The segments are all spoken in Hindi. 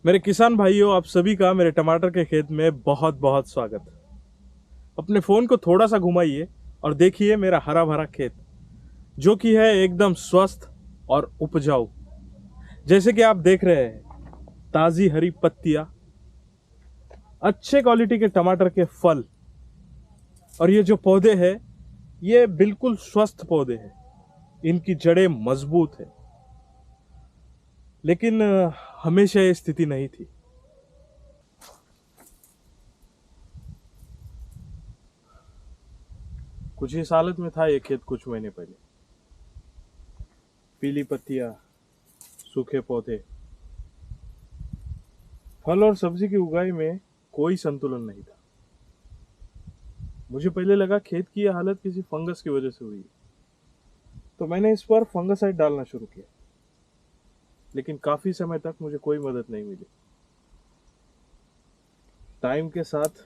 मेरे किसान भाइयों, आप सभी का मेरे टमाटर के खेत में बहुत बहुत स्वागत। अपने फोन को थोड़ा सा घुमाइए और देखिए मेरा हरा भरा खेत, जो कि है एकदम स्वस्थ और उपजाऊ। जैसे कि आप देख रहे हैं, ताजी हरी पत्तियां, अच्छे क्वालिटी के टमाटर के फल, और ये जो पौधे हैं, ये बिल्कुल स्वस्थ पौधे हैं। इनकी जड़ें मजबूत है। लेकिन हमेशा ये स्थिति नहीं थी। कुछ इस हालत में था ये खेत कुछ महीने पहले। पीली पत्तियां, सूखे पौधे, फल और सब्जी की उगाई में कोई संतुलन नहीं था। मुझे पहले लगा खेत की यह हालत किसी फंगस की वजह से हुई, तो मैंने इस पर फंगसाइड डालना शुरू किया। लेकिन काफी समय तक मुझे कोई मदद नहीं मिली। टाइम के साथ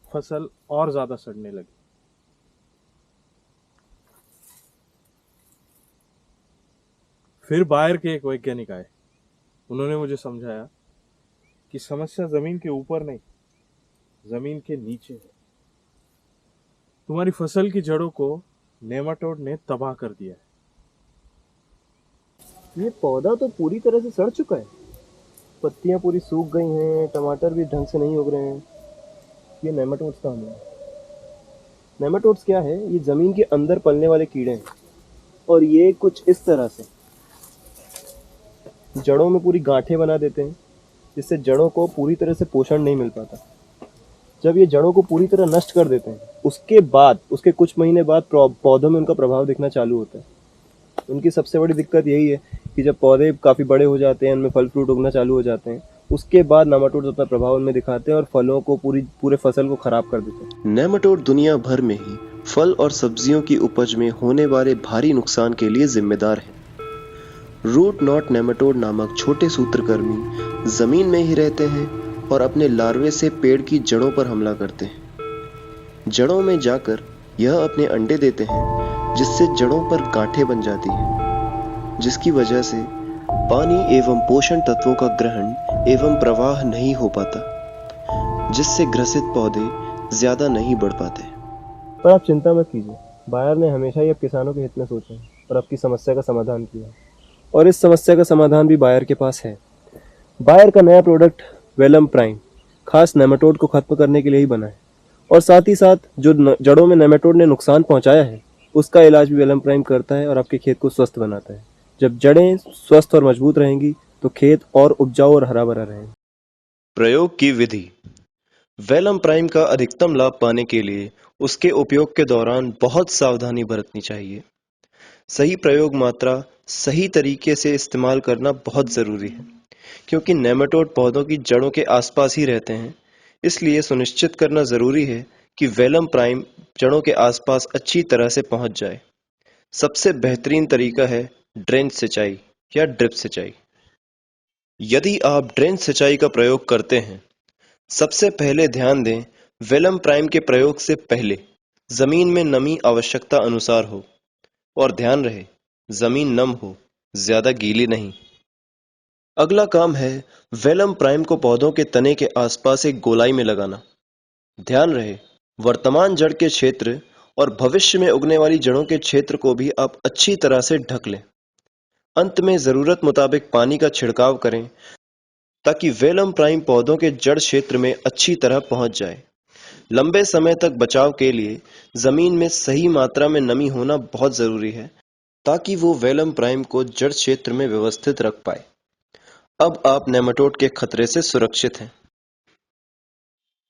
फसल और ज्यादा सड़ने लगी। फिर बाहर के एक वैज्ञानिक आए। उन्होंने मुझे समझाया कि समस्या जमीन के ऊपर नहीं, जमीन के नीचे है। तुम्हारी फसल की जड़ों को नेमाटोड ने तबाह कर दिया है। ये पौधा तो पूरी तरह से सड़ चुका है। पत्तियां पूरी सूख गई हैं, टमाटर भी ढंग से नहीं उग रहे हैं। ये नेमाटोड्स का हमला है। नेमाटोड्स क्या है? ये जमीन के अंदर पलने वाले कीड़े हैं और ये कुछ इस तरह से जड़ों में पूरी गांठें बना देते हैं, जिससे जड़ों को पूरी तरह से पोषण नहीं मिल पाता। जब ये जड़ों को पूरी तरह नष्ट कर देते हैं, उसके बाद उसके कुछ महीने बाद पौधों में उनका प्रभाव दिखना चालू होता है। उनकी सबसे बड़ी दिक्कत यही है कि जब पौधे काफ़ी बड़े हो जाते हैं, उनमें फल फ्रूट उगना चालू हो जाते हैं, उसके बाद नेमाटोड्स अपना प्रभाव उनमें दिखाते हैं और फलों को पूरे फसल को खराब कर देते हैं। नेमाटोड दुनिया भर में ही फल और सब्जियों की उपज में होने वाले भारी नुकसान के लिए जिम्मेदार हैं। रूट नॉट नेमाटोड नामक छोटे सूत्रकृमि जमीन में ही रहते हैं और अपने लार्वे से पेड़ की जड़ों पर हमला करते हैं। जड़ों में जाकर यह अपने अंडे देते हैं, जिससे जड़ों पर गांठें बन जाती हैं, जिसकी वजह से पानी एवं पोषण तत्वों का ग्रहण एवं प्रवाह नहीं हो पाता, जिससे ग्रसित पौधे ज्यादा नहीं बढ़ पाते। पर आप चिंता मत कीजिए, बायर ने हमेशा ही अब किसानों के हित में सोचा है और आपकी समस्या का समाधान किया है। और इस समस्या का समाधान भी बायर के पास है। बायर का नया प्रोडक्ट वेलम प्राइम खास नेमाटोड को खत्म करने के लिए ही बना है, और साथ ही साथ जो जड़ों में नेमाटोड ने नुकसान पहुंचाया है, उसका इलाज भी वेलम प्राइम करता है और आपके खेत को स्वस्थ बनाता है। जब जड़ें स्वस्थ और मजबूत रहेंगी तो खेत और उपजाऊ और हरा भरा रहेगा। प्रयोग की विधि। वेलम प्राइम का अधिकतम लाभ पाने के लिए उसके उपयोग के दौरान बहुत सावधानी बरतनी चाहिए। सही प्रयोग मात्रा सही तरीके से इस्तेमाल करना बहुत जरूरी है, क्योंकि नेमाटोड पौधों की जड़ों के आसपास ही रहते हैं। इसलिए सुनिश्चित करना जरूरी है कि वेलम प्राइम जड़ों के आसपास अच्छी तरह से पहुंच जाए। सबसे बेहतरीन तरीका है ड्रेंच सिंचाई या ड्रिप सिंचाई। यदि आप ड्रेंच सिंचाई का प्रयोग करते हैं, सबसे पहले ध्यान दें वेलम प्राइम के प्रयोग से पहले जमीन में नमी आवश्यकता अनुसार हो, और ध्यान रहे जमीन नम हो, ज्यादा गीली नहीं। अगला काम है वेलम प्राइम को पौधों के तने के आसपास एक गोलाई में लगाना। ध्यान रहे वर्तमान जड़ के क्षेत्र और भविष्य में उगने वाली जड़ों के क्षेत्र को भी आप अच्छी तरह से ढक लें। अंत में जरूरत मुताबिक पानी का छिड़काव करें, ताकि वेलम प्राइम पौधों के जड़ क्षेत्र में अच्छी तरह पहुंच जाए। लंबे समय तक बचाव के लिए जमीन में सही मात्रा में नमी होना बहुत जरूरी है, ताकि वो वेलम प्राइम को जड़ क्षेत्र में व्यवस्थित रख पाए। अब आप नेमाटोड के खतरे से सुरक्षित हैं।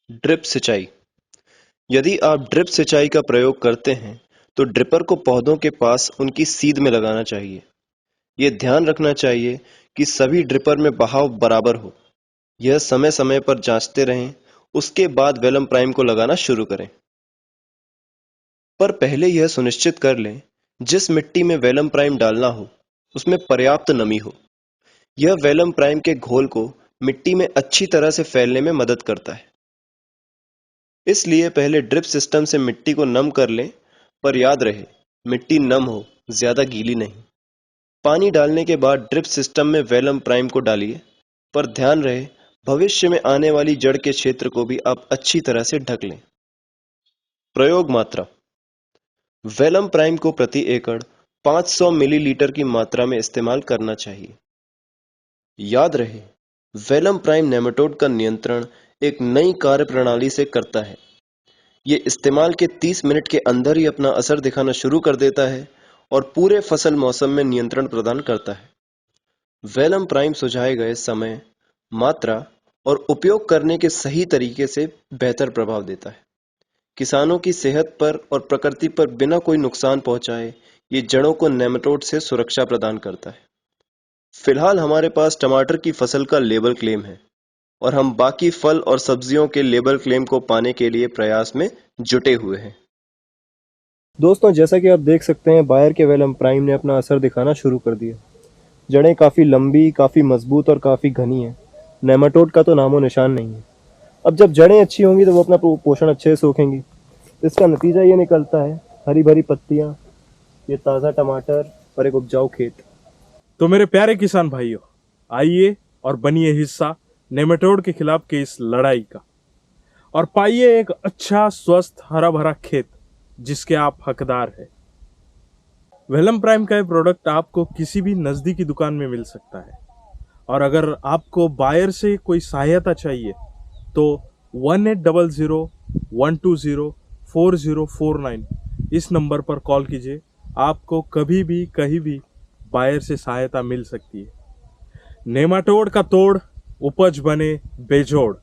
ड्रिप सिंचाई। यदि आप ड्रिप सिंचाई का प्रयोग करते हैं, तो ड्रिपर को पौधों के पास उनकी सीध में लगाना चाहिए। यह ध्यान रखना चाहिए कि सभी ड्रिपर में बहाव बराबर हो। यह समय समय पर जांचते रहें, उसके बाद वेलम प्राइम को लगाना शुरू करें। पर पहले यह सुनिश्चित कर लें जिस मिट्टी में वेलम प्राइम डालना हो उसमें पर्याप्त नमी हो। यह वेलम प्राइम के घोल को मिट्टी में अच्छी तरह से फैलने में मदद करता है। इसलिए पहले ड्रिप सिस्टम से मिट्टी को नम कर लें, पर याद रहे मिट्टी नम हो, ज्यादा गीली नहीं। पानी डालने के बाद ड्रिप सिस्टम में वेलम प्राइम को डालिए। पर ध्यान रहे भविष्य में आने वाली जड़ के क्षेत्र को भी आप अच्छी तरह से ढक लें। प्रयोग मात्रा: वेलम प्राइम को प्रति एकड़ 500 मिलीलीटर की मात्रा में इस्तेमाल करना चाहिए। याद रहे, वेलम प्राइम नेमाटोड का नियंत्रण एक नई कार्यप्रणाली से करता है। ये इस्तेमाल के 30 मिनट के अंदर ही अपना असर दिखाना शुरू कर देता है और पूरे फसल मौसम में नियंत्रण प्रदान करता है। वेलम प्राइम सुझाए गए समय, मात्रा और उपयोग करने के सही तरीके से बेहतर प्रभाव देता है। किसानों की सेहत पर और प्रकृति पर बिना कोई नुकसान पहुंचाए ये जड़ों को नेमाटोड से सुरक्षा प्रदान करता है। फिलहाल हमारे पास टमाटर की फसल का लेबल क्लेम है और हम बाकी फल और सब्जियों के लेबल क्लेम को पाने के लिए प्रयास में जुटे हुए हैं। दोस्तों, जैसा कि आप देख सकते हैं, बायर के वेलम प्राइम ने अपना असर दिखाना शुरू कर दिया। जड़ें काफ़ी लंबी, काफ़ी मजबूत और काफ़ी घनी हैं। नेमाटोड का तो नामो निशान नहीं है। अब जब जड़ें अच्छी होंगी तो वो अपना पोषण अच्छे से सोखेंगी। इसका नतीजा ये निकलता है, हरी भरी पत्तियाँ, ये ताज़ा टमाटर और एक उपजाऊ खेत। तो मेरे प्यारे किसान भाइयों, आइए और बनिए हिस्सा नेमाटोड के खिलाफ की इस लड़ाई का और पाइए एक अच्छा, स्वस्थ, हरा भरा खेत जिसके आप हकदार हैं। वेलम प्राइम का ये प्रोडक्ट आपको किसी भी नज़दीकी दुकान में मिल सकता है और अगर आपको बायर से कोई सहायता चाहिए तो 1800-120-4049 इस नंबर पर कॉल कीजिए। आपको कभी भी कहीं भी बायर से सहायता मिल सकती है। नेमाटोड का तोड़, उपज बने बेजोड़।